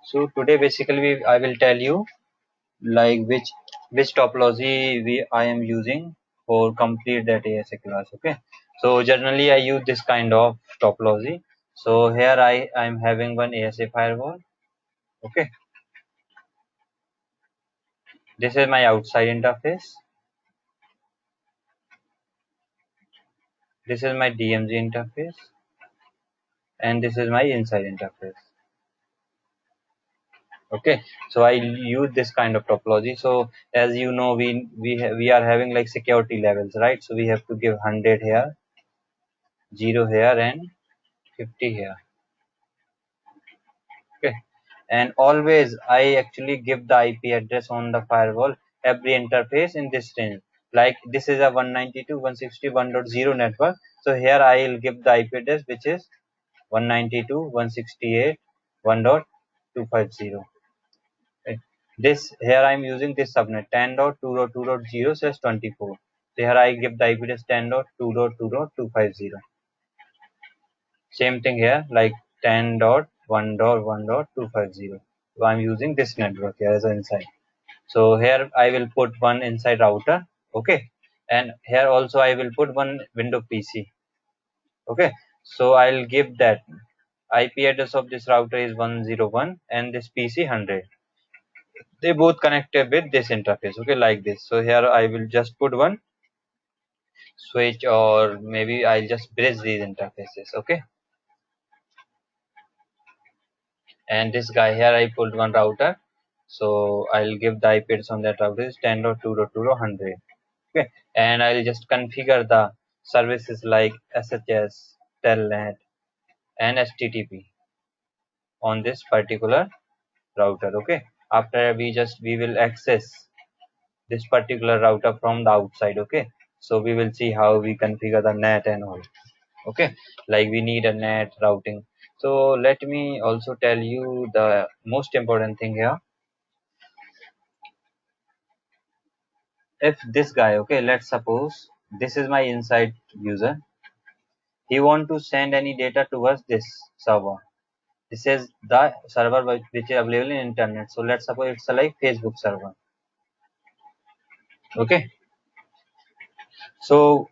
So today basically I will tell you like which topology I am using for complete that ASA class. Okay. So generally I use this kind of topology. So here I am having one ASA firewall. Okay. This is my outside interface. This is my DMZ interface, and this is my inside interface. Okay, so I use this kind of topology. So as you know, we are having like security levels, right? So we have to give 100 here, 0 here, and 50 here. Okay, and always I actually give the IP address on the firewall every interface in this range. Like this is a 192.168.1.0 network, so here I will give the IP address which is 192.168.1.250. Right. This here I am using this subnet 10.2.2.0/24. So here I give the IP address 10.2.2.250. Same thing here, like 10.1.1.250. So I'm using this network here as an inside. So here I will put one inside router. Okay, and here also I will put one window PC. Okay, so I'll give that IP address of this router is 101 and this PC 100. They both connected with this interface. Okay, like this. So here I will just put one switch, or maybe I'll just bridge these interfaces. Okay, and this guy here I pulled one router, so I'll give the IP address on that router is 10.2.2.100. Okay, and I'll just configure the services like SHS, Telnet, and HTTP on this particular router. Okay, after we will access this particular router from the outside. Okay, so we will see how we configure the NAT and all. Okay, like we need a NAT routing. So let me also tell you the most important thing here. If this guy, okay, let's suppose this is my inside user, he want to send any data towards this server. This is the server which is available in internet. So let's suppose it's a like Facebook server. Okay, so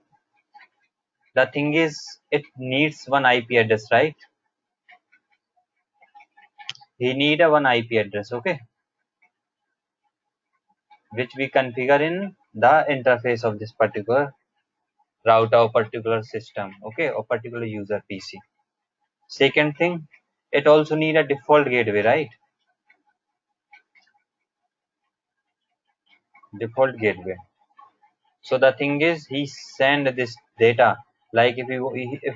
the thing is it needs one IP address, right? He need a one IP address. Okay, which we configure in the interface of this particular router or particular system. Okay, or particular user PC. Second thing, it also need a default gateway, right? Default gateway. So the thing is he send this data, like if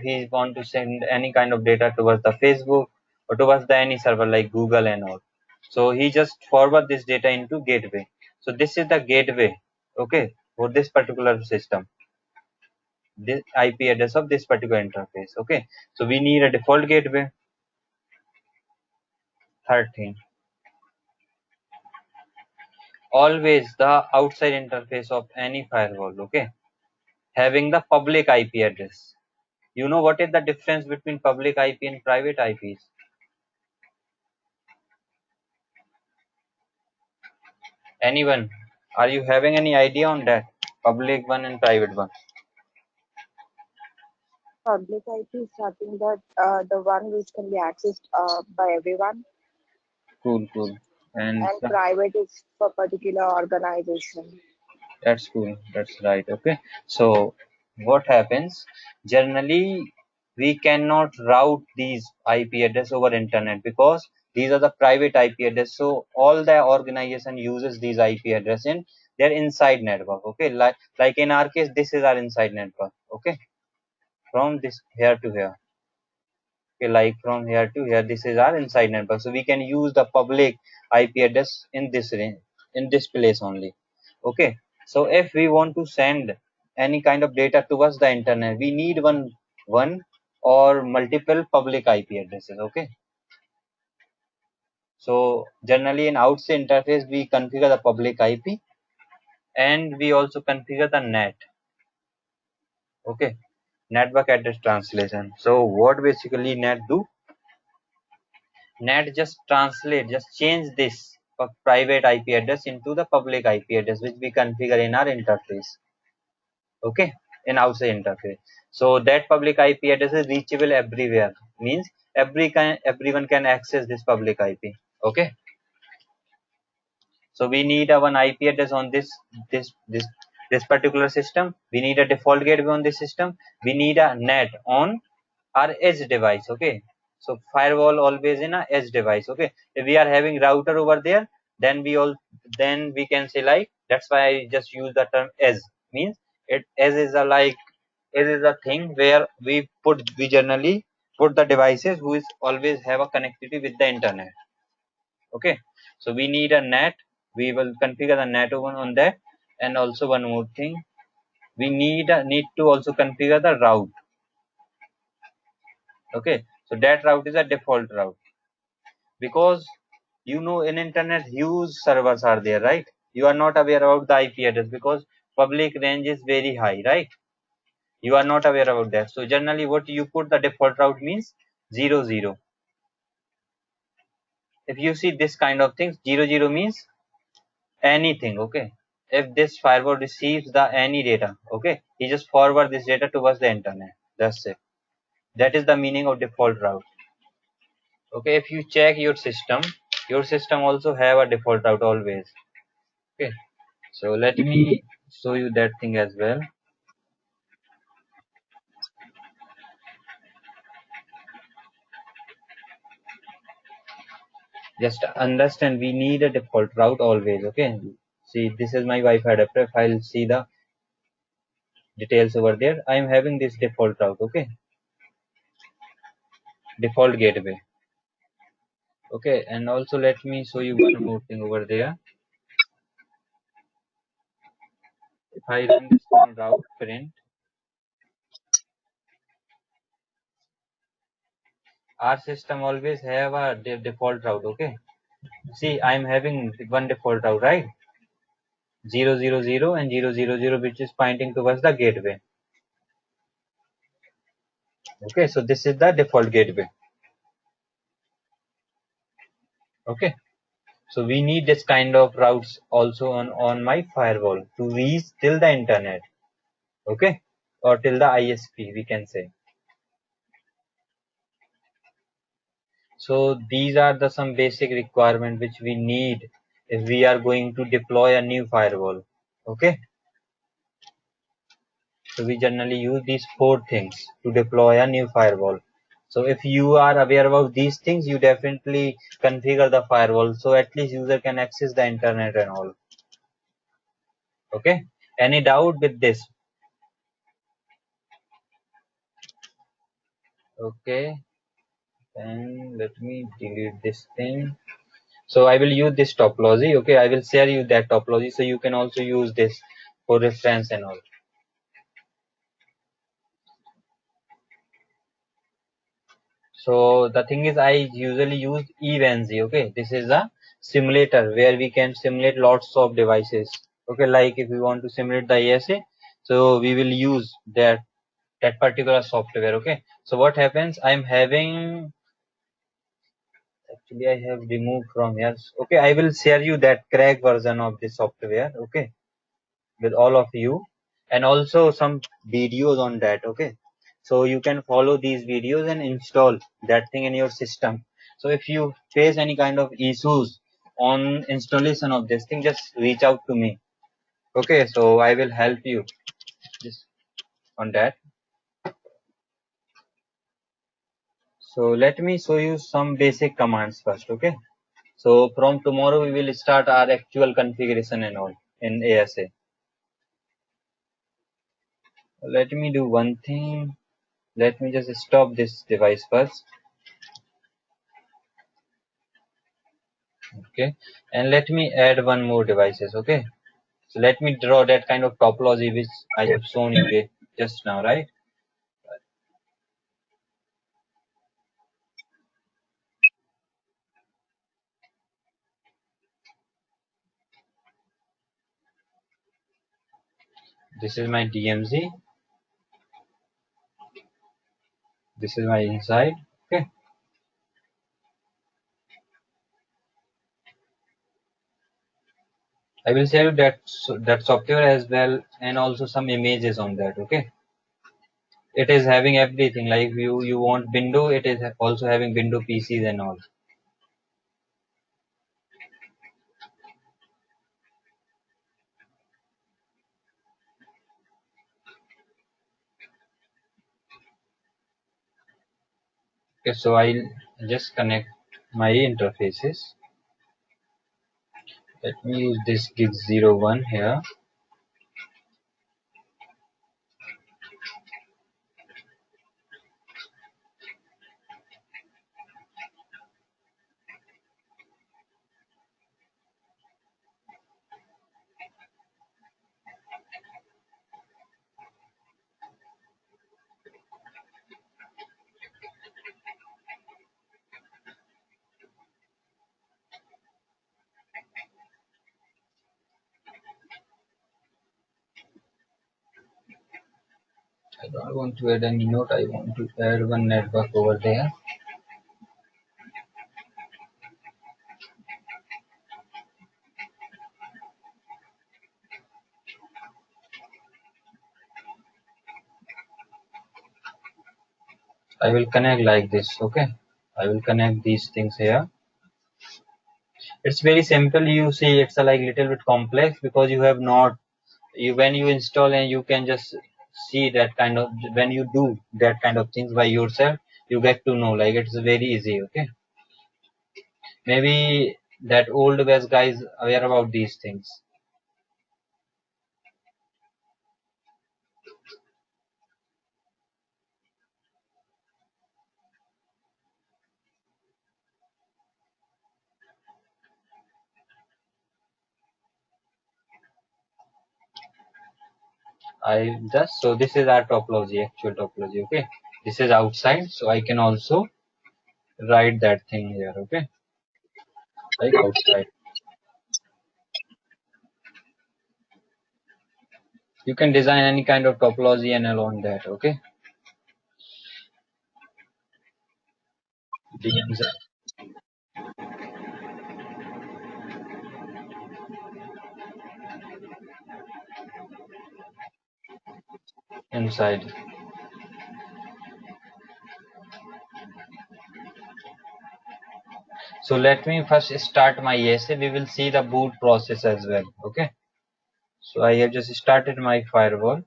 he want to send any kind of data towards the Facebook or towards the any server like Google and all, so he just forward this data into gateway. So this is the gateway, okay, for this particular system, this IP address of this particular interface. Okay, so we need a default gateway. Third thing, always the outside interface of any firewall, okay, having the public IP address. You know what is the difference between public IP and private IPs? Anyone? Are you having any idea on that? Public one and private one. Public IP is something that the one which can be accessed by everyone, Cool, cool. And and private is for particular organization. that's cool. That's right. Okay. So what happens? Generally, we cannot route these IP address over internet because these are the private IP address. So all the organization uses these IP address in their inside network. Okay. Like in our case, this is our inside network. Okay. From this here to here. Okay, like from here to here, this is our inside network. So we can use the public IP address in this range, in this place only. Okay, so if we want to send any kind of data towards the internet, we need one or multiple public IP addresses. Okay, so generally in outside interface we configure the public IP and we also configure the NAT. Okay, network address translation. So what basically NAT do? NAT just change this private IP address into the public IP address, which we configure in our interface. Okay, in outside interface. So that public IP address is reachable everywhere. Means everyone can access this public IP. Okay. So we need a one IP address on this this this particular system. We need a default gateway on this system. We need a NAT on our edge device. Okay. So firewall always in a edge device. Okay. If we are having router over there, then we can say like, that's why I just use the term edge. Means it edge is a like, edge is a thing where we generally put the devices who is always have a connectivity with the internet. Okay, so we need a NAT. We will configure the NAT on that. And also one more thing, we need to also configure the route. Okay, so that route is a default route, because in internet huge servers are there, right? You are not aware about the IP address because public range is very high, right? You are not aware about that. So generally what you put the default route means 00. If you see this kind of things, 00 means anything. Okay, if this firewall receives the any data, okay, he just forward this data towards the internet. That's it. That is the meaning of default route. Okay, if you check your system also have a default route always. Okay, so let me show you that thing as well. Just understand, we need a default route always. Okay, see, this is my Wi-Fi adapter. If I'll see the details over there, I am having this default route. Okay, default gateway. Okay, and also let me show you one more thing over there. If I run this route print, our system always have a default route. Okay, see, I'm having one default route, right? 000 and 000, which is pointing towards the gateway. Okay, so this is the default gateway. Okay, so we need this kind of routes also on my firewall to reach till the internet. Okay, or till the ISP, we can say. So these are the some basic requirement which we need if we are going to deploy a new firewall. Okay, so we generally use these four things to deploy a new firewall. So if you are aware about these things, you definitely configure the firewall so at least user can access the internet and all. Okay, any doubt with this? Okay, and let me delete this thing. So I will use this topology. Okay, I will share you that topology so you can also use this for reference and all. So the thing is, I usually use eVanzy. Okay, this is a simulator where we can simulate lots of devices. Okay, like if we want to simulate the ASA, so we will use that particular software. Okay, so what happens? I'm having, actually I have removed from here. Okay, I will share you that crack version of this software. Okay, with all of you, and also some videos on that. Okay, so you can follow these videos and install that thing in your system. So if you face any kind of issues on installation of this thing, just reach out to me. Okay, so I will help you just on that. So let me show you some basic commands first. Okay, so from tomorrow we will start our actual configuration and all in ASA. Let me do one thing. Let me just stop this device first. Okay, and let me add one more devices. Okay, so let me draw that kind of topology which I have shown you just now, right? This is my DMZ. This is my inside. Okay, I will share you that software as well, and also some images on that. Okay, it is having everything. Like you want window, it is also having window PCs and all. Okay, so I'll just connect my interfaces. Let me use this gig01 here. I don't want to add any node. I want to add one network over there. I will connect like this. Okay, I will connect these things here. It's very simple. You see, it's a like little bit complex because you have not when you install, and you can just see that kind of, when you do that kind of things by yourself, you get to know, like, it's very easy. Okay, maybe that old west guys aware about these things. I just, so this is our topology, actual topology. Okay, this is outside, so I can also write that thing here. Okay, like outside, you can design any kind of topology and along that. Okay, DMZ inside. So let me first start my ESA. We will see the boot process as well. Okay, so I have just started my firewall.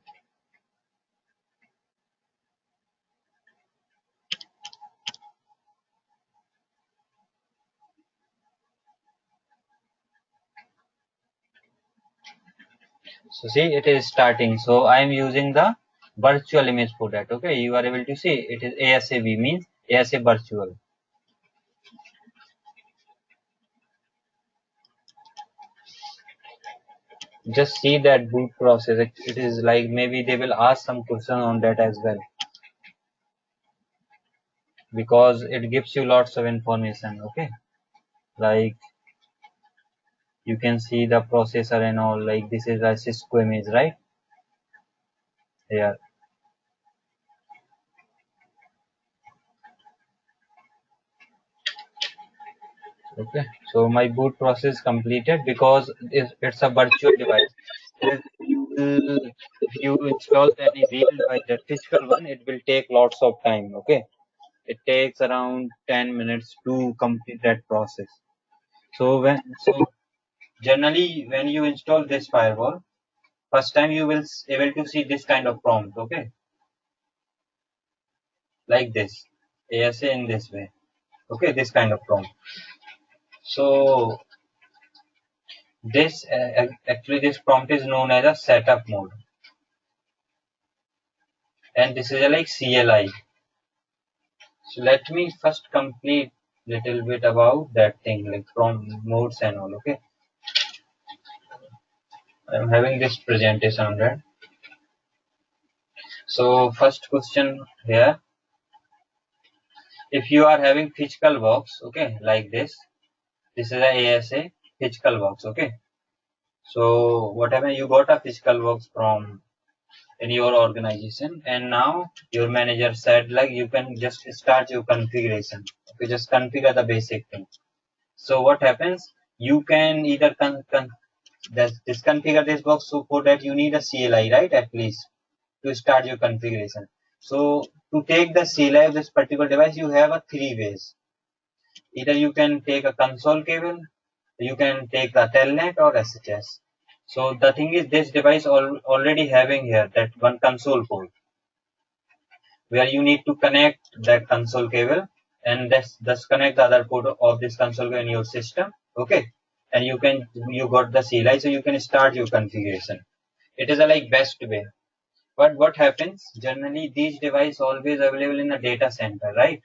So see, it is starting. So I am using the virtual image for that. Okay, you are able to see it is ASAV, means ASA virtual. Just see that boot process. It is like, maybe they will ask some question on that as well, because it gives you lots of information. Okay, like you can see the processor and all. Like this is a Cisco image, right? Here. Okay, so my boot process completed because it's a virtual device. If you install any real device, that physical one, it will take lots of time. Okay, it takes around 10 minutes to complete that process. So generally when you install this firewall, first time you will able to see this kind of prompt. Okay, like this, ASA in this way. Okay, this kind of prompt. So this actually this prompt is known as a setup mode, and this is a like CLI. So let me first complete little bit about that thing, like from modes and all. Okay, I'm having this presentation on that. So first question here, if you are having physical box, okay, like this is a ASA physical box. Okay, so whatever you got a physical box from in your organization, and now your manager said like you can just start your configuration. Okay, just configure the basic thing. So what happens, you can either this configure this box, so for that you need a CLI, right, at least to start your configuration. So to take the CLI of this particular device, you have a three ways. Either you can take a console cable, you can take a telnet or SHS. So the thing is, this device already having here that one console port where you need to connect that console cable and thus connect the other port of this console in your system. Okay, and you got the CLI, so you can start your configuration. It is a like best way. But what happens generally, these devices always available in the data center, right?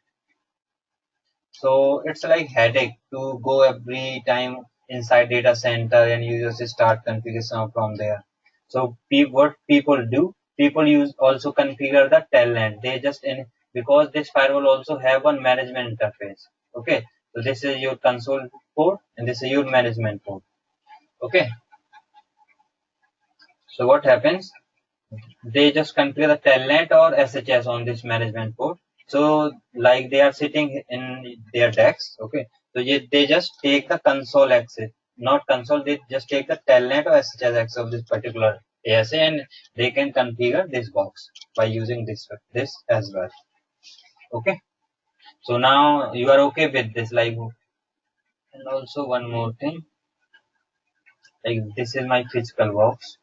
So it's like headache to go every time inside data center and you just start configuration from there. So what people do, people use also configure the telnet. They just because this firewall also have one management interface. Okay, so this is your console port and this is your management port. Okay, so what happens? They just configure the telnet or SHS on this management port. So like they are sitting in their decks, okay. So they just take the console access, not console. They just take the telnet or SHS access of this particular ASA, and they can configure this box by using this as well. Okay. So now you are okay with this, like, and also one more thing, like this is my physical box.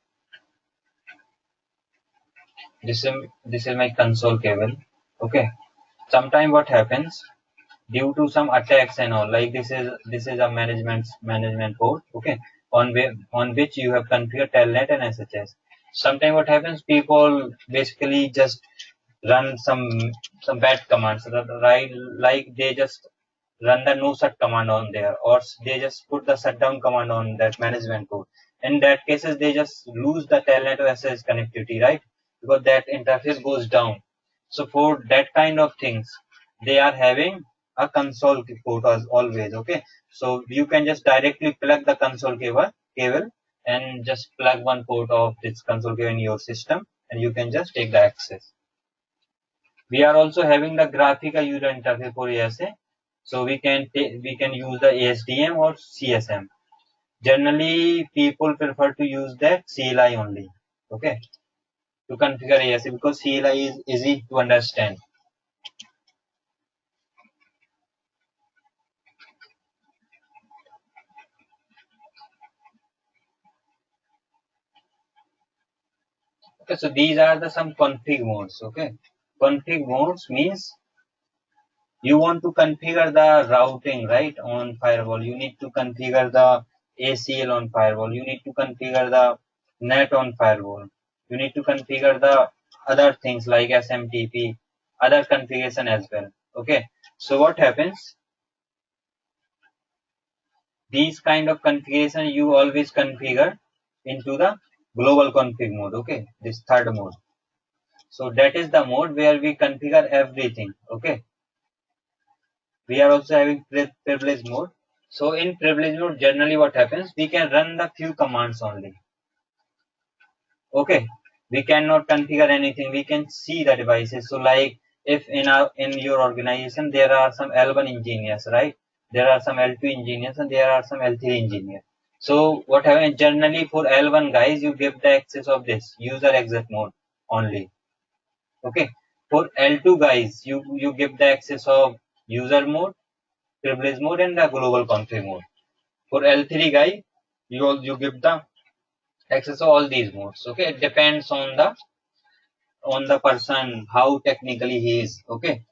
This is my console cable. Okay. Sometime what happens, due to some attacks and all, like this is a management port, okay, on which you have configured telnet and SHS. Sometimes what happens, people basically just run some bad commands, right? Like they just run the no shut command on there, or they just put the shutdown command on that management port. In that cases, they just lose the telnet or SSH connectivity, right? Because that interface goes down. So for that kind of things, they are having a console port as always. Okay, so you can just directly plug the console cable and just plug one port of this console cable in your system, and you can just take the access. We are also having the graphical user interface for ASA, so we can use the ASDM or CSM. Generally, people prefer to use that CLI only. Okay, to configure ASA because CLI is easy to understand. Okay, so these are the some config modes. Okay, config modes means you want to configure the routing, right, on firewall. You need to configure the ACL on firewall. You need to configure the net on firewall. You need to configure the other things like SMTP, other configuration as well. Okay, so what happens, these kind of configuration you always configure into the global config mode. Okay, this third mode. So that is the mode where we configure everything. Okay, we are also having privilege mode. So in privilege mode, generally what happens, we can run the few commands only. Okay, we cannot configure anything. We can see the devices. So like if in your organization there are some L1 engineers, right? There are some L2 engineers and there are some L3 engineers. So what happens, generally for L1 guys, you give the access of this user exit mode only. Okay, for L2 guys, you give the access of user mode, privilege mode, and the global config mode. For L3 guy, you give the access of all these modes. Okay, it depends on the person how technically he is. Okay,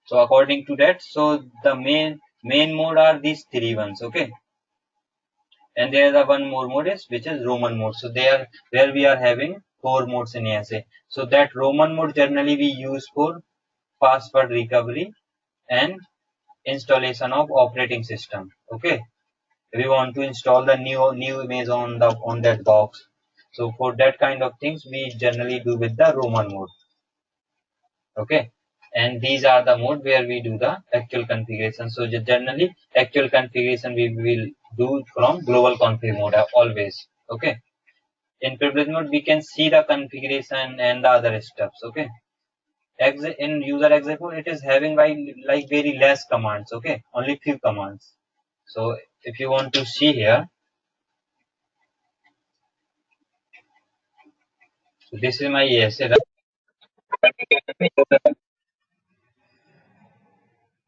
so according to that, so the main mode are these three ones. Okay, and there is a one more mode is which is Roman mode. So there where we are having four modes in ASA. So that Roman mode generally we use for password recovery and installation of operating system. Okay, we want to install the new image on that box. So for that kind of things, we generally do with the Roman mode. Okay, and these are the mode where we do the actual configuration. So generally, actual configuration we will do from global config mode always. Okay, in privilege mode we can see the configuration and the other steps. Okay, in user exit mode it is having like very less commands. Okay, only few commands. So if you want to see here, So this is my essay.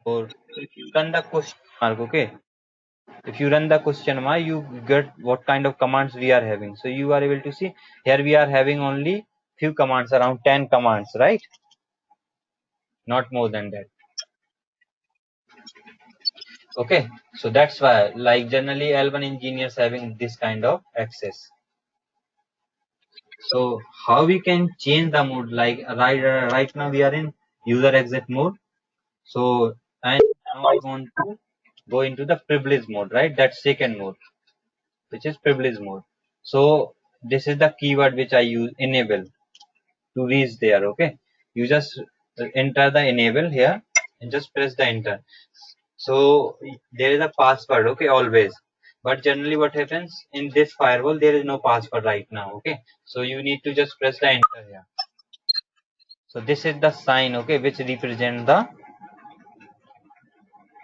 Or if you run the question mark, okay. If you run the question mark, you get what kind of commands we are having. So you are able to see here we are having only few commands, around 10 commands, right? Not more than that. Okay. So that's why, like generally L1 engineers having this kind of access. So how we can change the mode? Like right now we are in user exit mode. So and now I want to go into the privilege mode, right? That second mode, which is privilege mode. So this is the keyword which I use, enable, to reach there. Okay, you just enter the enable here and just press the enter. So there is a password, okay, always. But generally what happens in this firewall, there is no password right now. Okay, so you need to just press the enter here. So this is the sign, okay, which represent the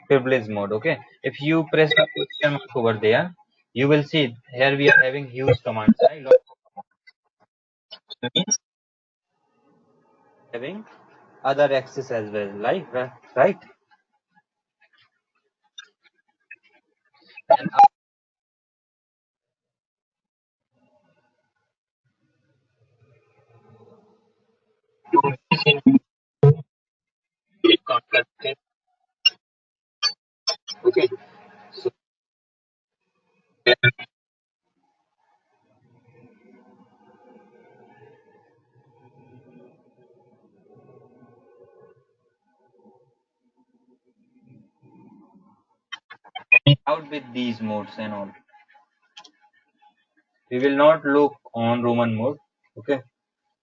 privilege mode. Okay, if you press the question mark over there, you will see here we are having huge commands, right? Means having other access as well, like right. And okay, so out with these modes and all, we will not look on Roman mode, okay,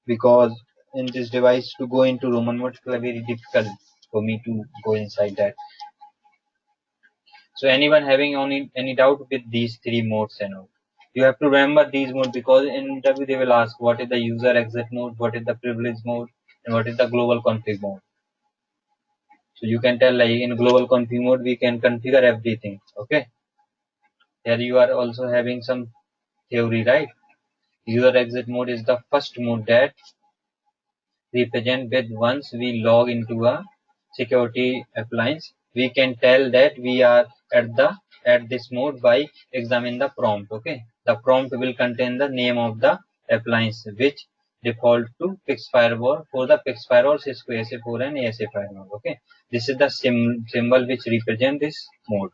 because in this device to go into Roman mode, it's very difficult for me to go inside that. So anyone having any doubt with these three modes and all, you have to remember these modes, because in interview they will ask what is the user exit mode, what is the privilege mode, and what is the global config mode. So you can tell like in global config mode we can configure everything. Okay. Here you are also having some theory, right? User exit mode is the first mode that represent with once we log into a security appliance, we can tell that we are at this mode by examine the prompt. Okay, the prompt will contain the name of the appliance, which default to fixed firewall for the fixed firewall Cisco SA4 and ASA firewall. Okay, this is the symbol which represent this mode.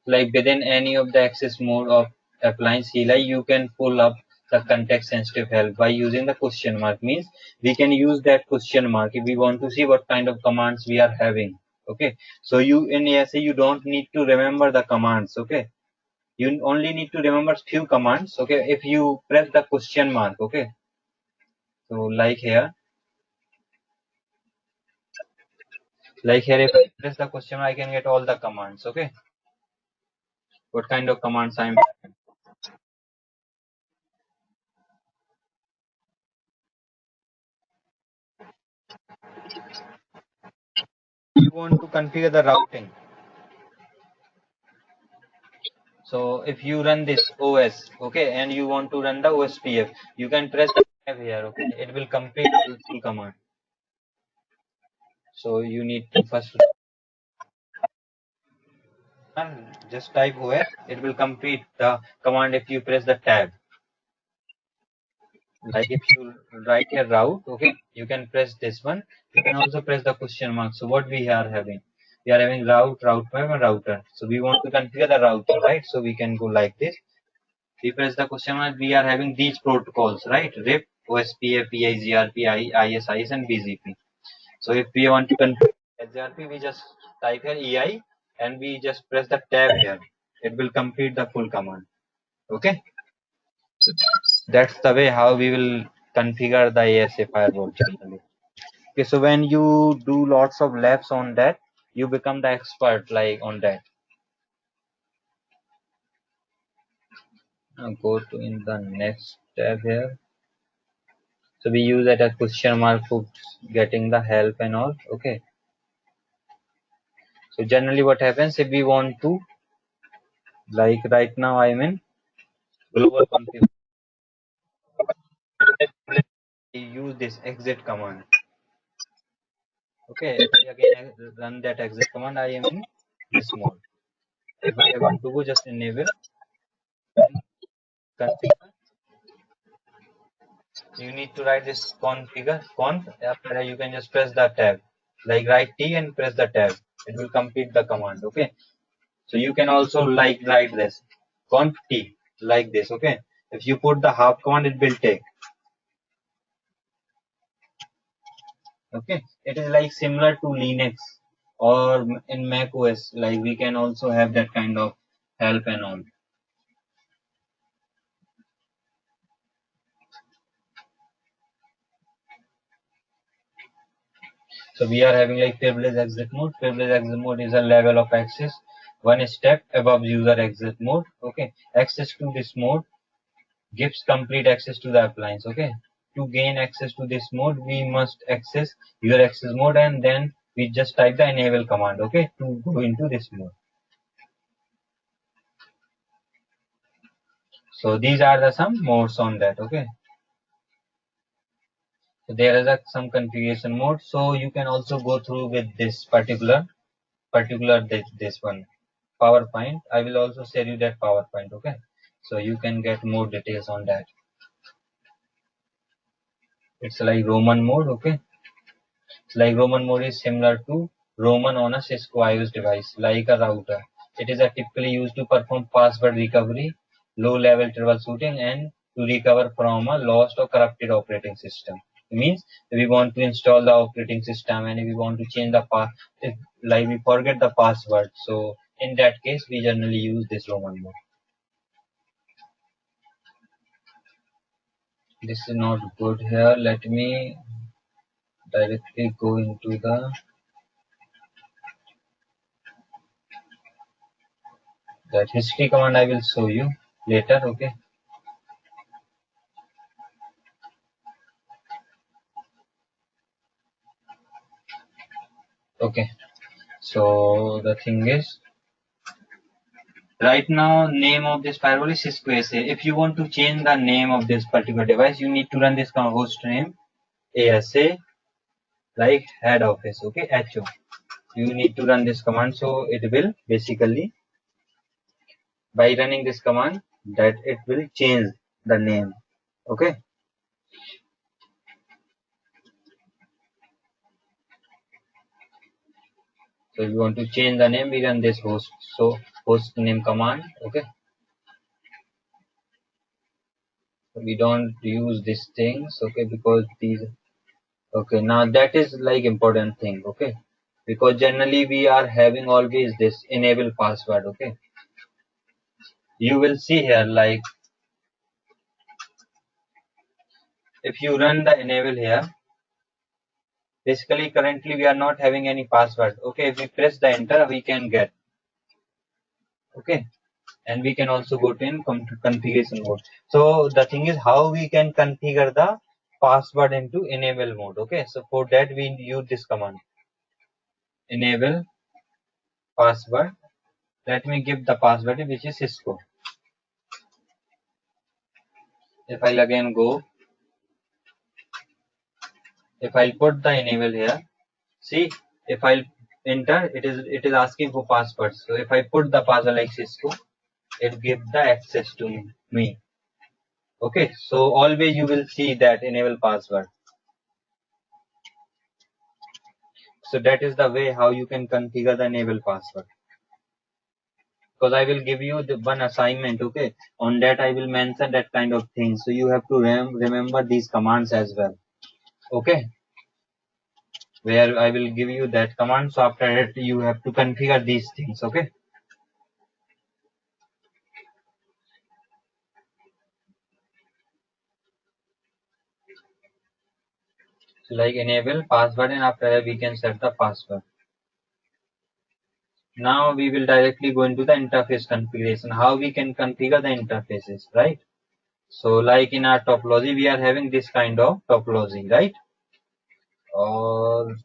Like within any of the access mode of appliance CLI, you can pull up the context sensitive help by using the question mark. Means we can use that question mark if we want to see what kind of commands we are having. Okay, so you in ASA you don't need to remember the commands. Okay, you only need to remember few commands. Okay, if you press the question mark. Okay, so like here if I press the question mark, I can get all the commands. Okay, what kind of commands I'm having. You want to configure the routing. So if you run this OS, okay, and you want to run the OSPF, you can press the tab here, okay. It will complete the full command. So you need to first just type OS. It will complete the command if you press the tab. Like if you write here route, okay, you can press this one. You can also press the question mark. So what we are having? We are having route map and router. So we want to configure the router, right? So we can go like this. We press the question mark, we are having these protocols, right? RIP, OSPF, EIGRP, ISIS, and BGP. So if we want to configure SGRP, we just type here EI and we just press the tab here. It will complete the full command. Okay. So that's the way how we will configure the ASA firewall generally. Okay. So when you do lots of labs on that, you become the expert like on that. Now go to in the next tab here. So we use that as question mark for getting the help and all. Okay. So generally what happens if we want to, like right now I'm in global configuration. Let's use this exit command. Okay, if I again run that exit command, I am in this mode. If I want to go, just enable configure. You need to write this configure conf. After that, you can just press the tab, like write T and press the tab. It will complete the command. Okay. So you can also like write this conf T like this. Okay. If you put the half command, it will take. Okay. It is like similar to Linux or in Mac OS. Like we can also have that kind of help and all. So we are having like privileged exit mode. Privileged exit mode is a level of access, one step above user exit mode. Okay, access to this mode gives complete access to the appliance. Okay, to gain access to this mode, we must access user access mode, and then we just type the enable command. Okay, to go into this mode. So these are the some modes on that. Okay, so there is some configuration mode. So you can also go through with this particular this one. PowerPoint. I will also share you that PowerPoint. Okay, so you can get more details on that. It's like Roman mode. Okay, it's like Roman mode is similar to Roman on a Cisco iOS device, like a router. It is a typically used to perform password recovery, low-level troubleshooting, and to recover from a lost or corrupted operating system. It means if we want to install the operating system and if we want to change the pass, like we forget the password. So in that case, we generally use this Roman mode. This is not good here. Let me directly go into the that history command. I will show you later. Okay. Okay. So the thing is, right now name of this firewall is Cisco SA. If you want to change the name of this particular device, you need to run this command host name ASA like head office. Okay, HO. You need to run this command, so it will basically by running this command that it will change the name. Okay. So if you want to change the name, we run this host. So host name command. Okay. We don't use these things. Okay, because these. Okay, now that is like important thing. Okay, because generally we are having always this enable password. Okay, you will see here like if you run the enable here. Basically, currently we are not having any password. Okay, if we press the enter, we can get. Okay, and we can also go to in configuration mode. So the thing is how we can configure the password into enable mode. Okay, so for that we use this command enable password. Let me give the password which is Cisco. If I'll again go, if I'll put the enable here, see if I'll enter, it is asking for password. So if I put the password like Cisco, it gives the access to me. Okay, so always you will see that enable password. So that is the way how you can configure the enable password. Because I will give you the one assignment. Okay, on that I will mention that kind of thing. So you have to remember these commands as well. Okay, where I will give you that command. So after that you have to configure these things. Okay. So like enable password, and after that we can set the password. Now we will directly go into the interface configuration. How we can configure the interfaces, right? So like in our topology, we are having this kind of topology, right? Or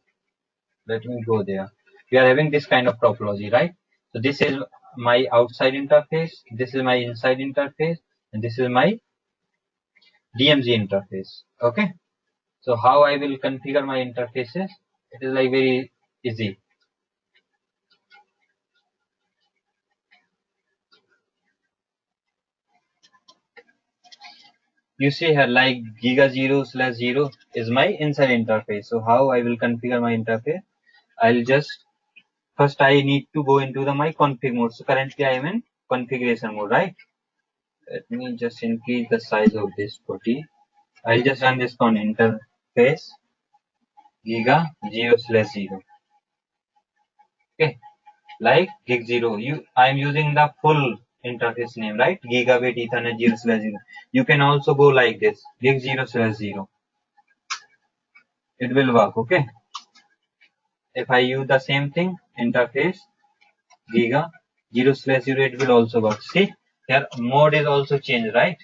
let me go there. We are having this kind of topology, right? So this is my outside interface. This is my inside interface. and this is my DMZ interface. Okay, so how I will configure my interfaces? It is like very easy. You see here like giga 0/0 is my inside interface. So how I will configure my interface? I'll just first I need to go into the my config mode. So currently I am in configuration mode, right? Let me just increase the size of this 40. I'll just run this on interface giga 0/0. Okay, like gig 0. I'm using the full interface name, right? Gigabit Ethernet 0/0. You can also go like this, gig 0/0. It will work, okay? If I use the same thing, interface giga 0/0, it will also work. See, here mode is also changed, right?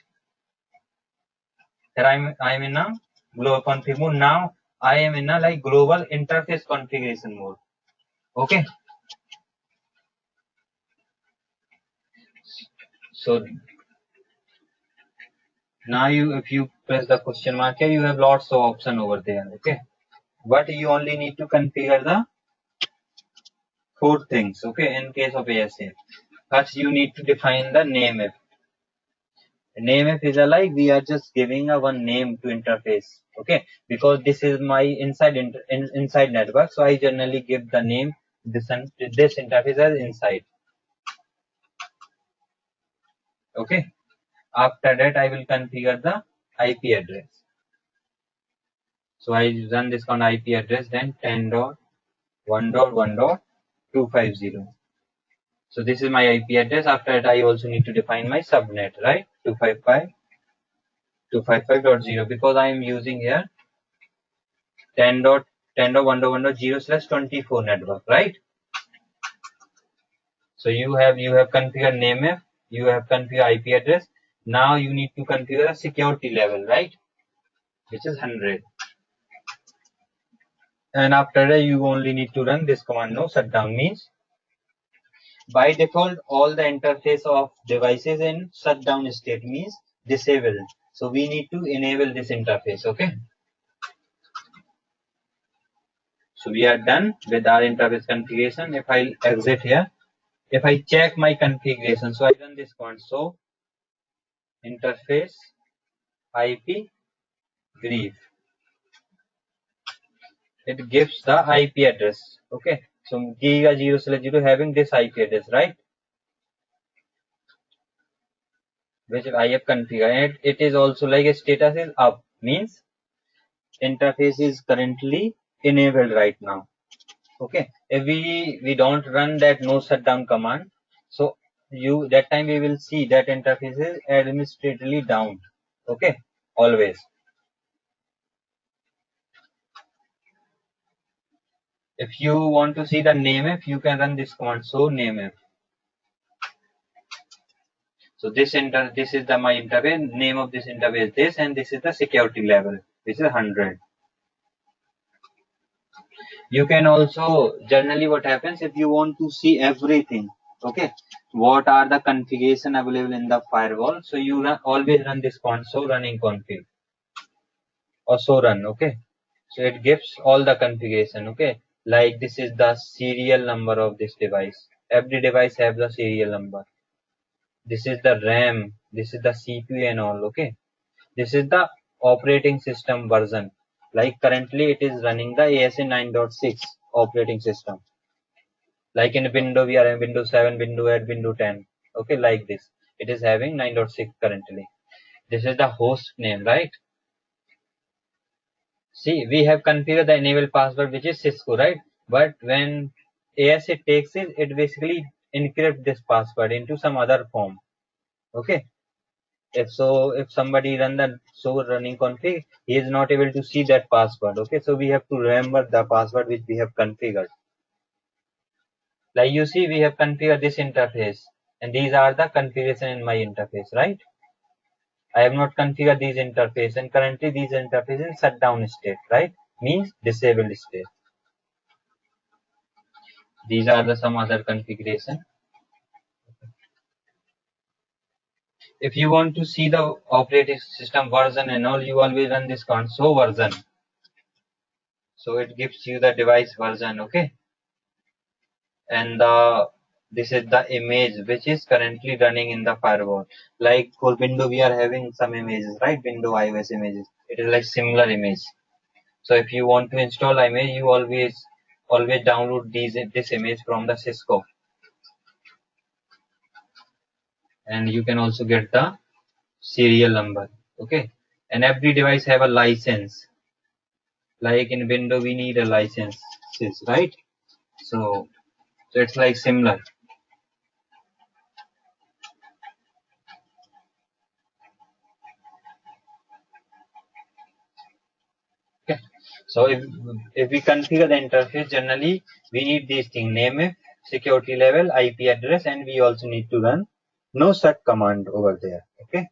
Here I'm in a global config mode. Now I am in a like global interface configuration mode. Okay. So now if you press the question mark here, you have lots of option over there. Okay. But you only need to configure the 4 things. Okay. In case of ASA, first you need to define the name if. Name if is a like we are just giving a one name to interface. Okay, because this is my inside network, so I generally give the name this interface as inside. Okay, after that I will configure the IP address. So I run this on IP address, then 10.1.1.250. So this is my IP address. After that I also need to define my subnet, right? 255.255.0, because I am using here 10.1.1.0/24 network, right? So you have configured name if, you have configured IP address. Now you need to configure a security level, right? Which is 100. And after that you only need to run this command, no shutdown. Means by default all the interface of devices in shutdown state, means disabled. So we need to enable this interface. Okay, so we are done with our interface configuration. If I exit here, if I check my configuration, so I run this command, so interface IP brief, it gives the IP address. Okay, so giga 0/0 having this IP address, right? Which I have configured. It is also like a status is up, means interface is currently enabled right now. Okay, if we don't run that no shutdown command, so that time we will see that interface is administratively down. Okay, always. If you want to see the name if, you can run this command, so name if. So this is the my interface, name of this interface this, and this is the security level, which is 100. You can also, generally what happens if you want to see everything, okay, what are the configuration available in the firewall, so you always run this command, so running config or so run. Okay, so it gives all the configuration. Okay, like this is the serial number of this device. Every device have the serial number. This is the RAM, this is the CPU and all. Okay, this is the operating system version. Like currently it is running the ASA 9.6 operating system. Like in Windows, we are in Windows 7, Windows 8, Windows 10. Okay, like this. It is having 9.6 currently. This is the host name, right? See, we have configured the enable password, which is Cisco, right? But when ASA takes it, it basically encrypt this password into some other form. Okay. If somebody run the running config, he is not able to see that password. Okay, so we have to remember the password which we have configured. Like you see, we have configured this interface, and these are the configuration in my interface, right? I have not configured these interface, and currently these interface in shutdown state, right? Means disabled state. These are the some other configuration. if you want to see the operating system version and all, you always run this console version. So it gives you the device version, okay? And this is the image which is currently running in the firewall. Like for window, we are having some images, right? Window iOS images. It is like similar image. So if you want to install image, you always download this image from the Cisco, and you can also get the serial number, okay? And every device have a license. Like in window, we need a license, right? So it's like similar. Okay. So if we configure the interface, generally we need these things: name, if, security level, IP address, and we also need to run no set command over there. Okay.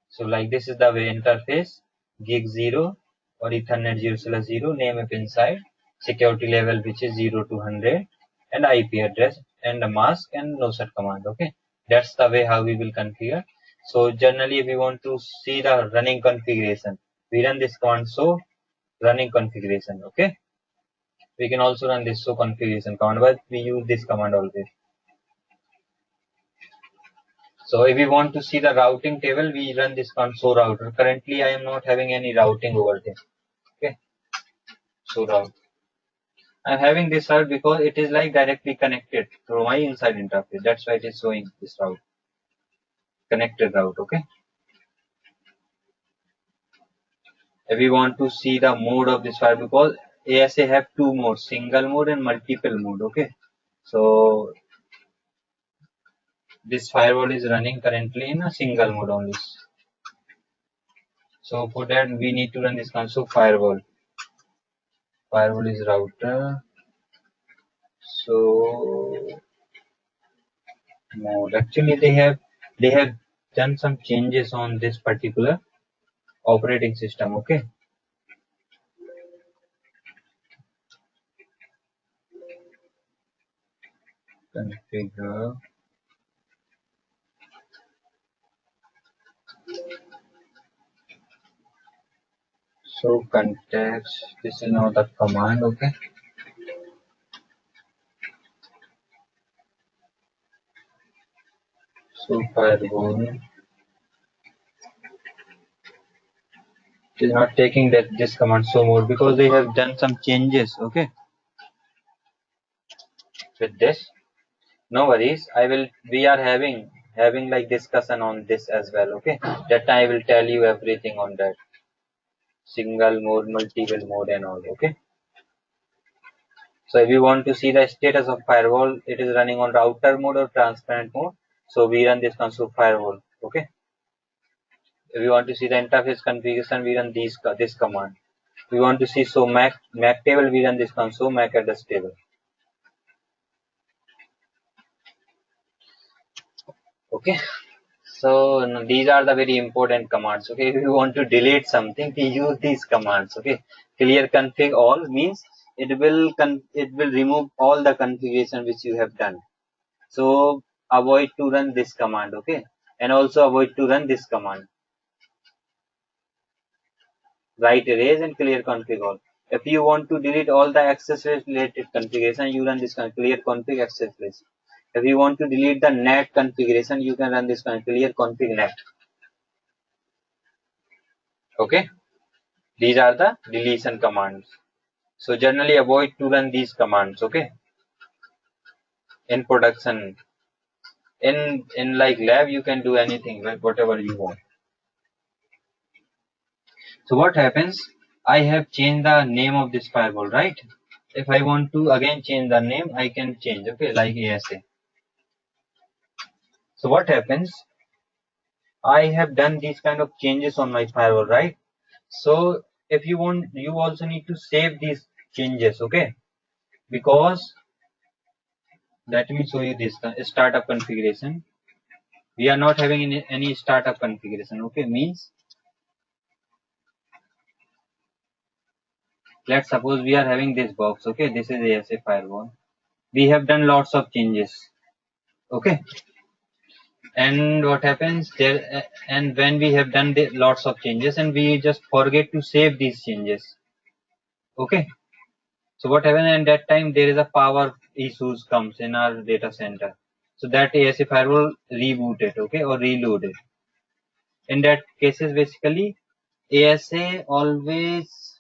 So like this is the way interface: gig 0 or Ethernet 0/0, name if inside, security level which is 0 to 100, and IP address and a mask and no set command. Okay. That's the way how we will configure. So generally if we want to see the running configuration, we run this command so running configuration. Okay, we can also run this so configuration command, but we use this command always. So if we want to see the routing table, we run this command so router. Currently I am not having any routing over there. Okay, so route, I'm having this route because it is like directly connected through my inside interface. That's why it is showing this route, connected route. Okay, if we want to see the mode of this file, because ASA have two modes, single mode and multiple mode. Okay, so this firewall is running currently in a single mode only. So for that we need to run this console firewall. Firewall is router. So mode. Actually they have done some changes on this particular operating system. Okay. Configure. So context. This is now the command. Okay. So firewall. It is not taking this command so mode because they have done some changes. Okay. With this, no worries. We are having like discussion on this as well. Okay. That time I will tell you everything on that. Single mode, multiple mode and all. Okay. So if you want to see the status of firewall, it is running on router mode or transparent mode. So we run this console firewall. Okay. If you want to see the interface configuration, we run this command. If you want to see so MAC table, we run this console MAC address table. Okay. So these are the very important commands. Okay. If you want to delete something, we use these commands. Okay. Clear config all means it will remove all the configuration which you have done. So avoid to run this command. Okay. And also avoid to run this command. Write erase and clear config all. If you want to delete all the access related configuration, you run this clear config access list. If you want to delete the net configuration, you can run this clear config net. Okay. These are the deletion commands. So generally avoid to run these commands. Okay. In production, in like lab, you can do anything, whatever you want. So what happens? I have changed the name of this firewall, right? If I want to again change the name, I can change. Okay, like ASA. So what happens? I have done these kind of changes on my firewall, right? So if you want, you also need to save these changes. Okay, because let me show you this startup configuration. We are not having any startup configuration. Okay, means let's suppose we are having this box. Okay, this is ASA firewall. We have done lots of changes. Okay, And what happens there, and when we have done lots of changes and we just forget to save these changes, okay, so what happens at that time, there is a power issues comes in our data center, so that ASA firewall reboot it, okay, or reload it. In that cases, basically ASA always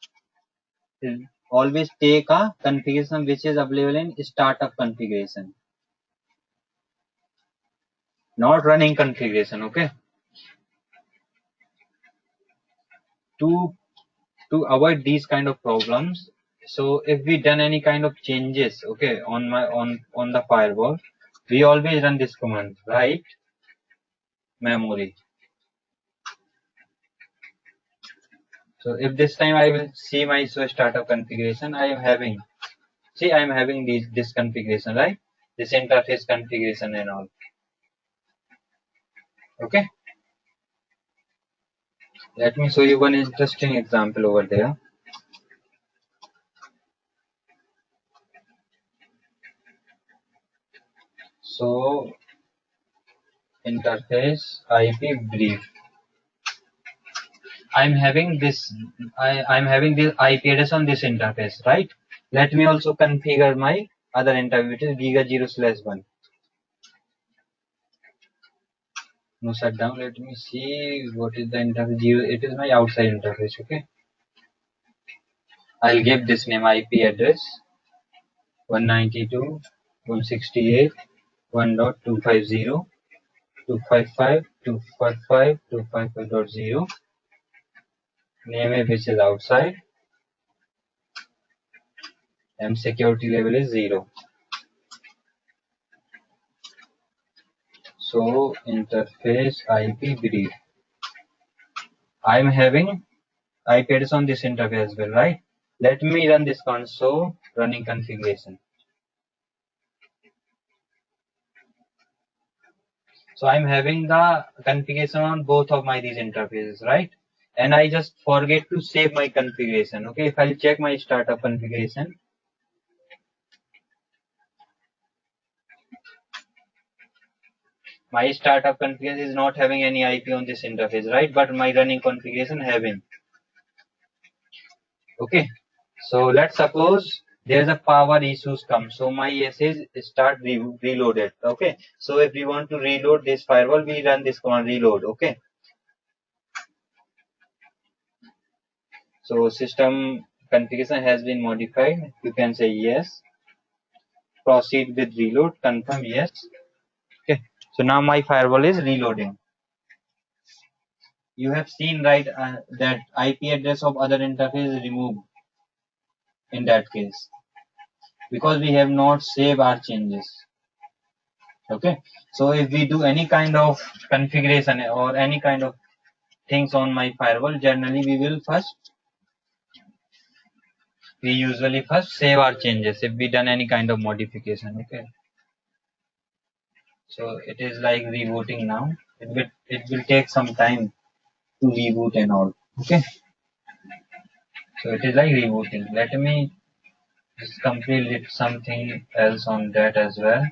take a configuration which is available in startup configuration, not running configuration, okay. To to avoid these kind of problems, so if we done any kind of changes, okay, on the firewall, we always run this command, right memory. So if this time I will see my startup configuration, I am having, see, I am having this configuration, right, this interface configuration and all, okay. Let me show you one interesting example over there. So interface IP brief, I'm having this, I'm having this IP address on this interface, right? Let me also configure my other interface, which is giga0/1. No shutdown. Let me see what is the interface. It is my outside interface. Okay. I'll give this name IP address 192.168.1.250.255.255.255.0. Name which is outside, and security level is 0. So interface IP brief. I'm having IP address on this interface as well, right? Let me run this console running configuration. So I'm having the configuration on both of these interfaces, right? And I just forget to save my configuration. Okay, if I'll check my startup configuration, my startup configuration is not having any IP on this interface, right? But my running configuration having. Okay, so let's suppose there's a power issues come. So my ESA start reloaded. Okay, so if we want to reload this firewall, we run this command reload. Okay, so system configuration has been modified. You can say yes. Proceed with reload. Confirm yes. Okay, so now my firewall is reloading. You have seen, right, that IP address of other interface is removed in that case because we have not saved our changes. Okay, so if we do any kind of configuration or any kind of things on my firewall, generally we usually first save our changes if we done any kind of modification. Okay, so it is like rebooting now. It will take some time to reboot and all. Okay, so it is like rebooting. Let me just complete something else on that as well.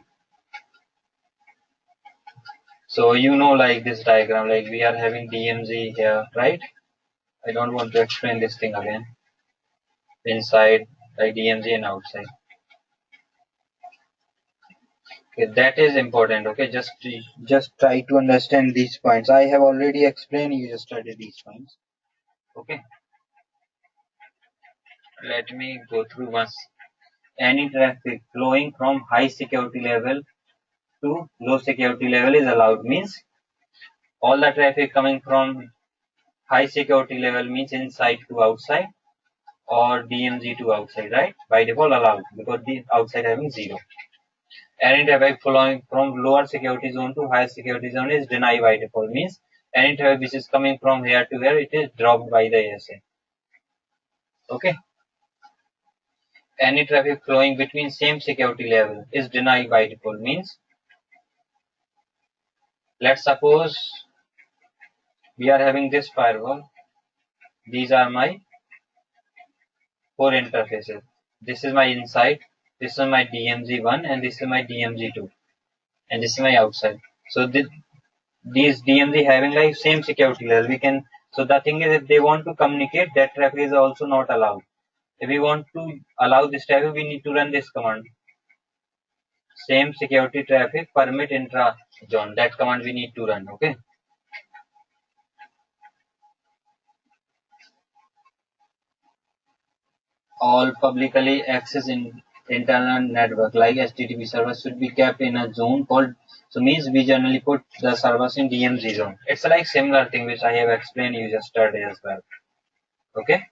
So like this diagram, like we are having DMZ here, right? I don't want to explain this thing again. Inside, like DMZ, and outside. Okay, that is important. Okay, just try to understand these points. I have already explained. You just study these points. Okay, let me go through once. Any traffic flowing from high security level to low security level is allowed. Means all the traffic coming from high security level means inside to outside, or DMZ to outside, right? By default allowed because the outside having 0. Any traffic flowing from lower security zone to higher security zone is denied by default. Means any traffic which is coming from here to here, it is dropped by the ASA. Okay. Any traffic flowing between same security level is denied by default. Means let's suppose we are having this firewall. These are my 4 interfaces. This is my inside, this is my DMZ1, and this is my DMZ2, and this is my outside. So these DMZ having like same security level. We can, so the thing is, if they want to communicate, that traffic is also not allowed. If we want to allow this traffic, we need to run this command. Same security traffic permit intra zone. That command we need to run. Okay. All publicly accessed in internal network like HTTP servers should be kept in a zone called, so means we generally put the servers in DMZ zone. It's like similar thing which I have explained you yesterday as well. Okay.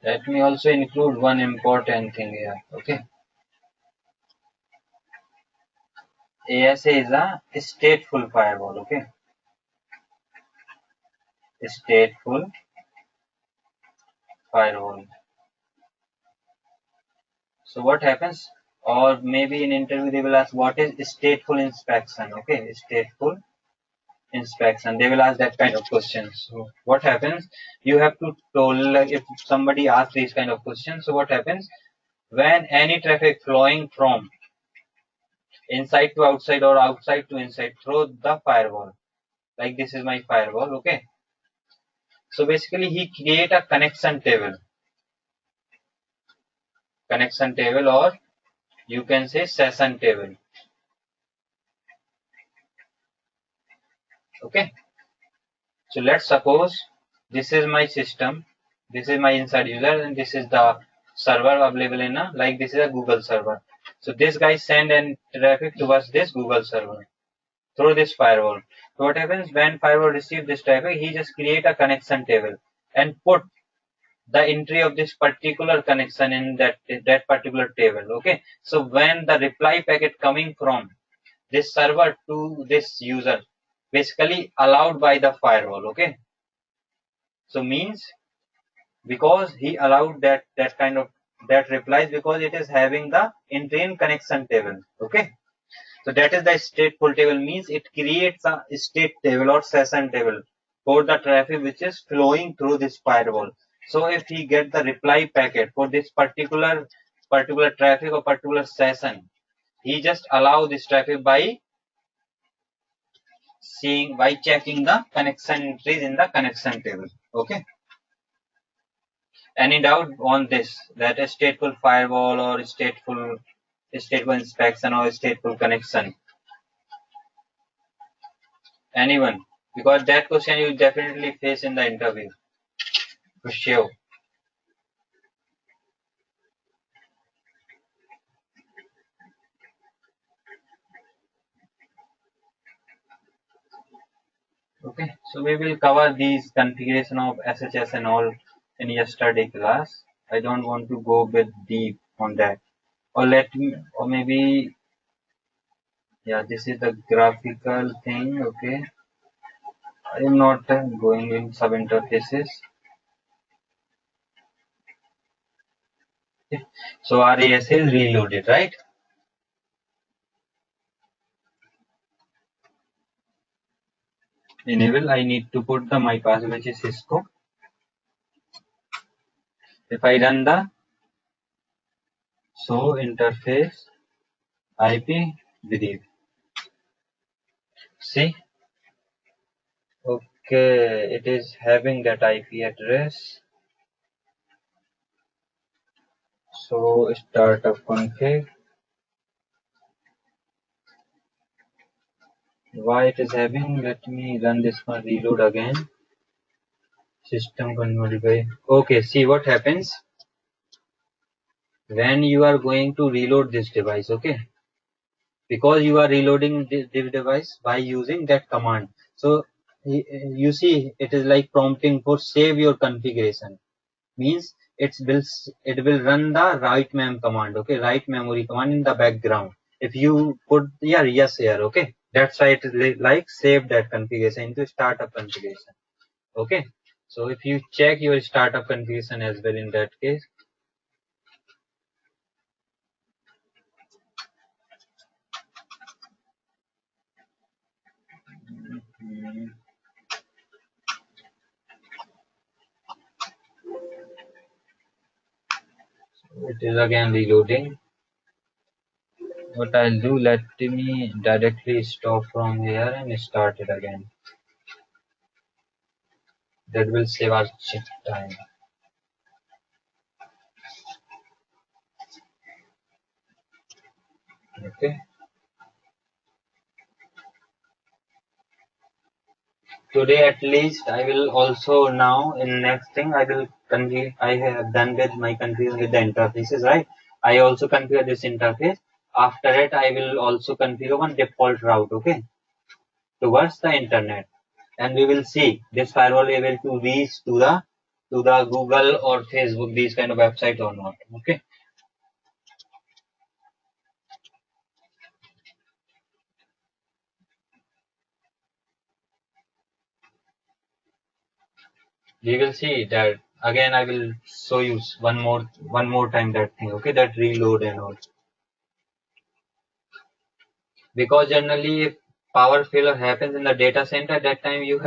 Let me also include one important thing here. Okay. ASA is a stateful firewall. Okay. Stateful firewall. So what happens? Or maybe in interview they will ask what is stateful inspection. Okay. Stateful inspection. They will ask that kind of questions. So what happens? You have to told, like, if somebody asks these kind of questions. So what happens when any traffic flowing from inside to outside or outside to inside through the firewall? Like this is my firewall. Okay. So basically he create a connection table, or you can say session table. Okay. So let's suppose this is my system, this is my inside user, and this is the server available in a, like this is a Google server. So this guy send and traffic towards this Google server through this firewall. So what happens when firewall receive this traffic? He just create a connection table and put the entry of this particular connection in that particular table. Okay. So when the reply packet coming from this server to this user, basically allowed by the firewall. Okay. So means because he allowed that kind of that replies because it is having the in-train connection table. Okay. So that is the stateful table, means it creates a state table or session table for the traffic which is flowing through this firewall. So if he get the reply packet for this particular traffic or particular session, he just allow this traffic by checking the connection entries in the connection table. Okay. Any doubt on this, that a stateful firewall or stateful inspection or stateful connection? Anyone? Because that question you definitely face in the interview for sure. Okay, so we will cover these configuration of SHS and all in yesterday class. I don't want to go a bit deep on that. Or let me, or maybe, yeah, this is the graphical thing. Okay, I am not going in sub interfaces. Okay. So RAS is reloaded, right? Enable, I need to put the my password which is Cisco. If I run the show interface IP with, see, okay, it is having that IP address. So startup config. Why it is having? Let me run this one, reload again. System config. Okay, see what happens when you are going to reload this device. Okay, because you are reloading this device by using that command. So you see it is like prompting for save your configuration, means it will run the write mem command. Okay, write memory command in the background. If you put yes here, okay, that's why it is like save that configuration into startup configuration. Okay, so if you check your startup configuration as well in that case, It is again reloading. What I'll do, let me directly stop from here and start it again. That will save our chip time. Okay. Today at least I will also now in next thing I will configure. I have done with my configuration with the interfaces, right? I also configure this interface. After it I will also configure one default route, okay, towards the internet, and we will see this firewall able to reach to the Google or Facebook, these kind of website or not. Okay. We will see that again. I will show you one more time that thing, okay, that reload and all. Because generally if power failure happens in the data center, that time you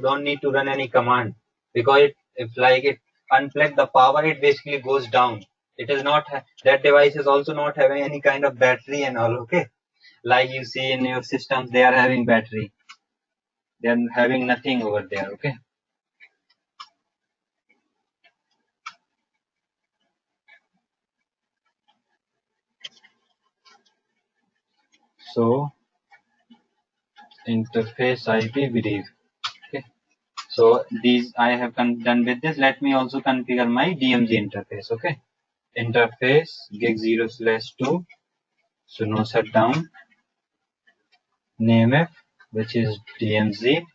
don't need to run any command, because if like it unplug the power, it basically goes down. It is not that device is also not having any kind of battery and all, okay, like you see in your systems they are having battery, they are having nothing over there, okay. So interface IP brief, okay. So these I have done with this. Let me also configure my DMZ interface, okay. Interface gig0/2, so no shutdown. Namef, which is DMZ.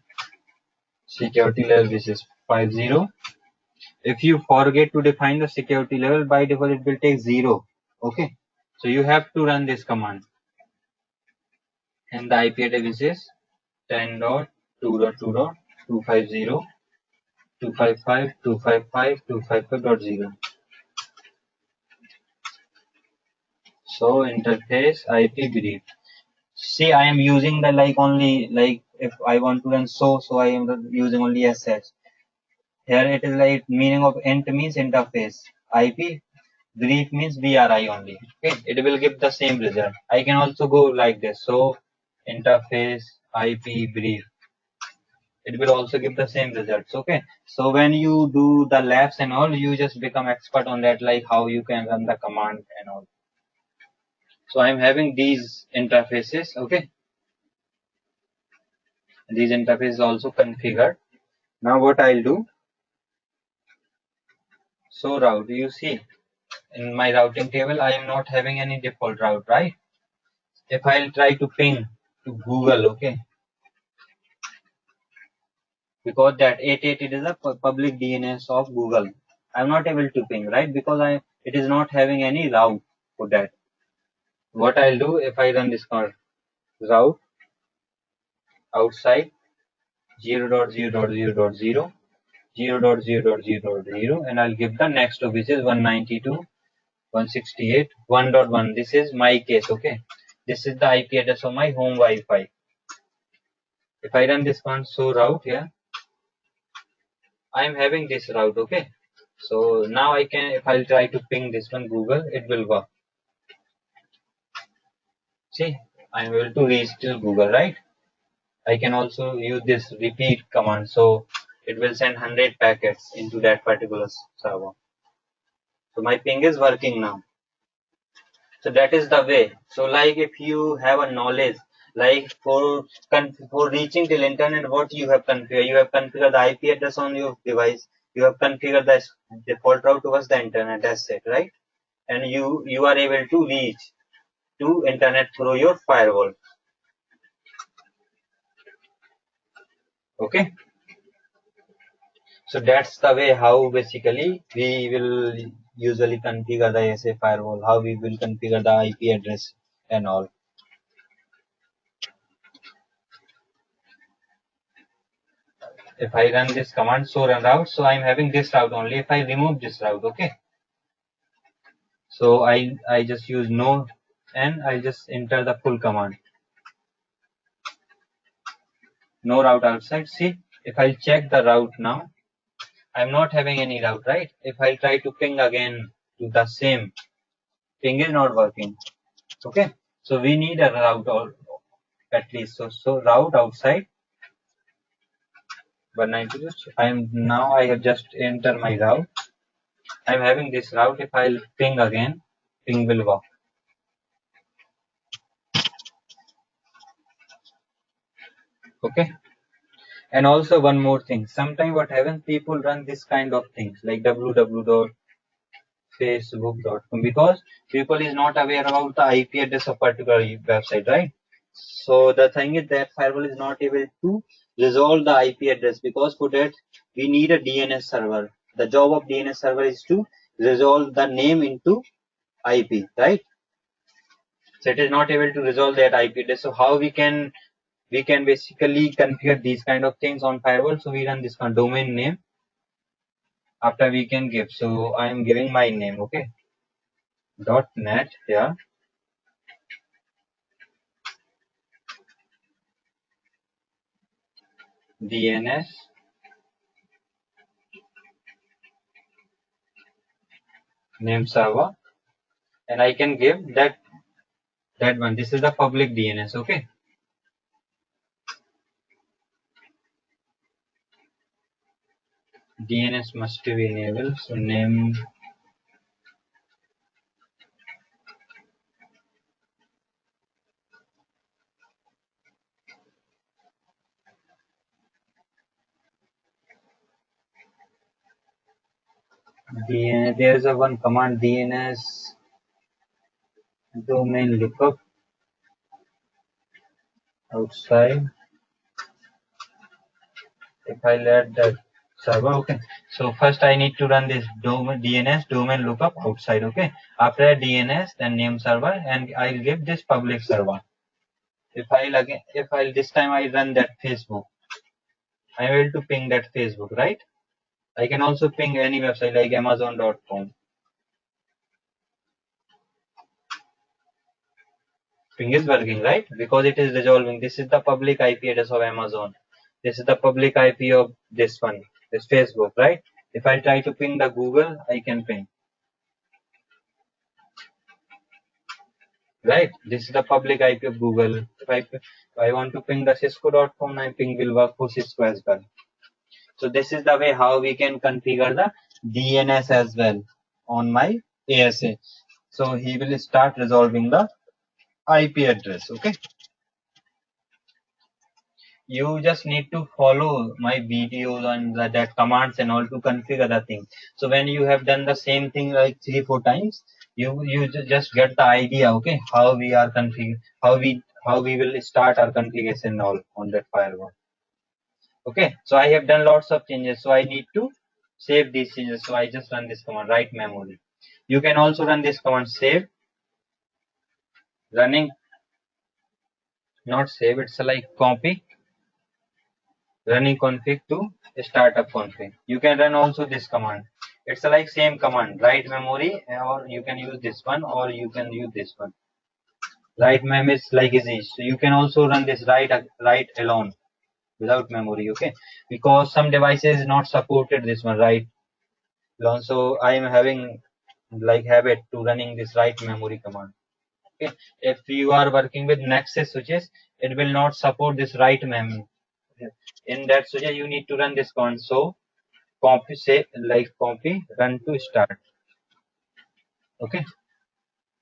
Security level, which is 50. If you forget to define the security level, by default it will take 0, okay. So you have to run this command, and the IP address is 10.2.2.250.255.255.255.0. So interface IP brief. See, I am using the like only like if I want to run so I am using only sh. Here it is like meaning of int means interface. IP brief means BRI only. Okay, it will give the same result. I can also go like this. So interface IP brief. It will also give the same results. Okay. So when you do the labs and all, you just become expert on that, like how you can run the command and all. So I'm having these interfaces. Okay. These interfaces also configured. Now what I'll do, so route, you see in my routing table, I am not having any default route, right? If I'll try to ping to Google, okay, because that 888 is a public DNS of Google. I'm not able to ping, right? Because it is not having any route for that. What I'll do, if I run this command, route outside 0.0.0.0, 0.0.0.0, and I'll give the next of which is 192.168 1.1. This is my case, okay. This is the IP address of my home Wi-Fi. If I run this one, so route here, I am having this route, okay. So now I can, if I'll try to ping this one Google, it will work. See, I'm able to reach to Google, right? I can also use this repeat command, so it will send 100 packets into that particular server. So my ping is working now. So that is the way. So like if you have a knowledge, like for reaching till internet, what you have configured? You have configured the IP address on your device. You have configured the default route towards the internet. That's it, right? And you are able to reach to internet through your firewall. Okay. So that's the way how basically we will usually configure the SA firewall, how we will configure the IP address and all. If I run this command, so run route, so I'm having this route only. If I remove this route, okay. So I just use no and I just enter the full command. No route outside. See, if I check the route now, I'm not having any route, right? If I try to ping again to the same. Ping is not working. Okay, so we need a route or at least. So route outside 192. I have just entered my route. I'm having this route. If I'll ping again, ping will work. Okay. And also one more thing. Sometimes what happens, people run this kind of things like www.facebook.com because people is not aware about the IP address of particular website, right? So the thing is that firewall is not able to resolve the IP address because for that we need a DNS server. The job of DNS server is to resolve the name into IP, right? So it is not able to resolve that IP address. So how we can basically configure these kind of things on firewall. So we run this one domain name after we can give. So I am giving my name, okay, .net, yeah, DNS name server, and I can give that one. This is the public DNS, okay. DNS must be enabled. So name DNS. There is a one command DNS domain lookup outside. If I let that server, okay. So first I need to run this DNS domain lookup outside, okay. After DNS, then name server, and I'll give this public server. If I'll this time I run that Facebook, I'm able to ping that Facebook, right? I can also ping any website like Amazon.com. Ping is working, right? Because it is resolving. This is the public IP address of Amazon. This is the public IP of this one, this Facebook, right? If I try to ping the Google, I can ping. Right? This is the public IP of Google. If I want to ping the Cisco.com, my ping will work for Cisco as well. So this is the way how we can configure the DNS as well on my ASA. So he will start resolving the IP address. Okay. You just need to follow my videos on that commands and all to configure the thing. So when you have done the same thing like 3-4 times, you just get the idea, okay, how we are how we will start our configuration all on that firewall. Okay, so I have done lots of changes, so I need to save these changes. So I just run this command, write memory. You can also run this command, save, running, not save, it's like copy, running config to startup config. You can run also this command. It's like same command, write memory, or you can use this one, or you can use this one. Write mem is like easy. So you can also run this write alone without memory, okay? Because some devices not supported this one, write alone. So I am having like habit to running this write memory command. Okay, if you are working with Nexus switches, it will not support this write memory. In that switch, you need to run this command. So copy, say like copy, run to start. Okay,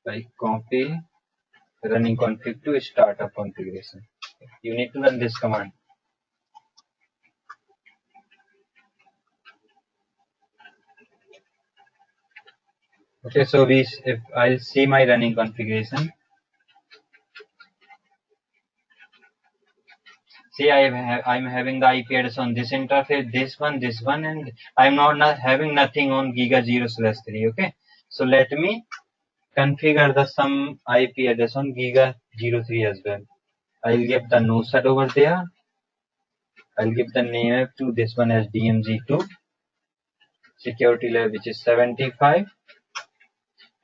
like copy, running config to start a configuration. You need to run this command. Okay, so if I'll see my running configuration. See, I'm having the IP address on this interface, this one, and I'm not having nothing on Giga 0/3. Okay, so let me configure the some IP address on Giga 03 as well. I'll give the no set over there. I'll give the name to this one as DMZ2, security layer which is 75,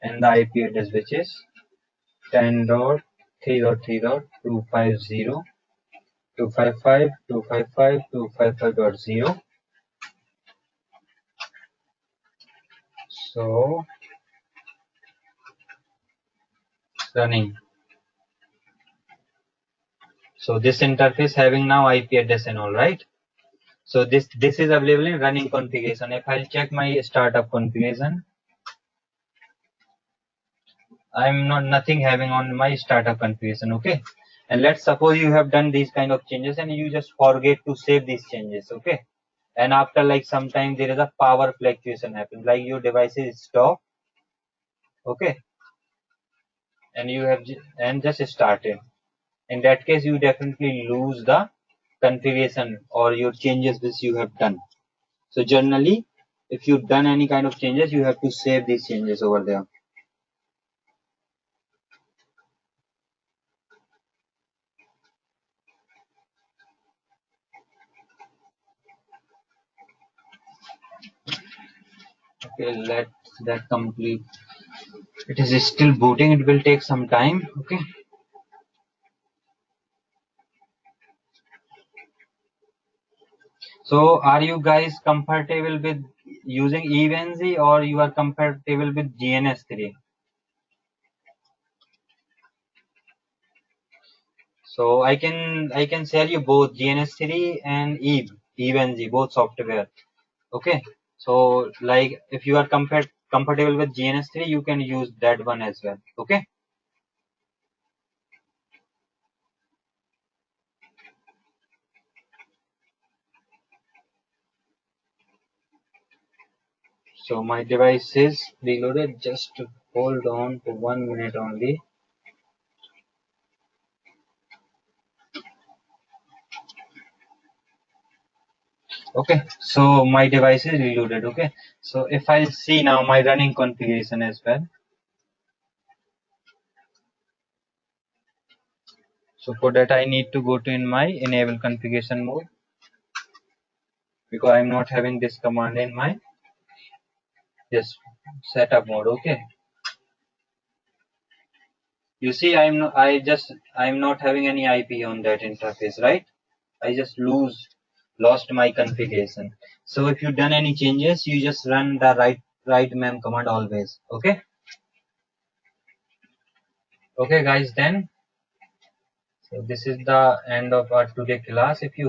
and the IP address which is 10.3.3.250.255.255.255.0. So running. So this interface having now IP address and all, right? So this is available in running configuration. If I'll check my startup configuration, I'm not nothing having on my startup configuration. Okay, and let's suppose you have done these kind of changes and you just forget to save these changes. Okay, and after like some time there is a power fluctuation happens, like your device is stop. Okay, and you have and just started. In that case, you definitely lose the configuration or your changes which you have done. So generally, if you've done any kind of changes, you have to save these changes over there. Okay, let that complete. It is still booting. It will take some time. Okay. So are you guys comfortable with using eVenzy or you are comfortable with GNS3? So I can share you both GNS3 and eVenzy, both software. Okay, so like if you are comfortable with GNS3, you can use that one as well. Okay, so my device is reloaded. Just hold on for 1 minute only. Okay, so my device is reloaded. Okay, so if I see now my running configuration as well. So for that I need to go to in my enable configuration mode because I'm not having this command in my this setup mode. Okay, you see I'm not having any IP on that interface, right? I just lost my configuration. So if you done any changes, you just run the right mem command always. Okay. Okay guys, then so this is the end of our today class. If you